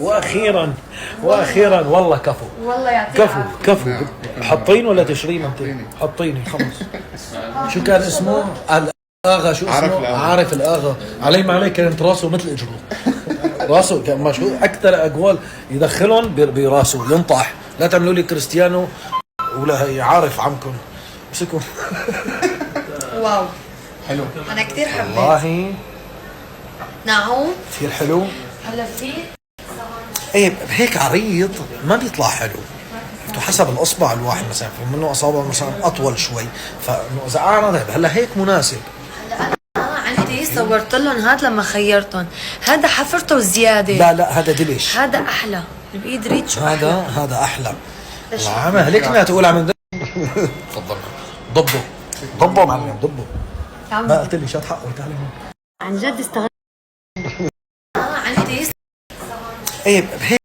واخيرا واخيرا والله كفو. والله يعطيك كفو العافية. كفو. حطين ولا تشرين انت؟ حطيني خلص. شو كان اسمه؟ الاغا شو اسمه؟ عارف الاغا. علي ما علي كانت راسه مثل اجره. راسه كان مشهور اكثر اقوال يدخلهم براسه ينطح. لا تعملوا لي كريستيانو ولا هي عارف عمكم. امسكوا. واو حلو. انا كثير حبيت. والله نعوم كثير حلو. هلا في ايه هيك عريض ما بيطلع حلو. انتو حسب الاصبع الواحد مثلا في منه اصابع مثلا اطول شوي فانه اذا اعرض هلا هيك مناسب. عندي صورت لهم هذا لما خيرتهم. هذا حفرته زياده. لا لا هذا دلش. هذا احلى بايد ريتش. هذا احلى. العمى هليك ما تقول عم تفضل. ضبه معلم ضبه. ما قلت لي شات حقه تعالي هون. عن جد استغربت. عندي ايه هيك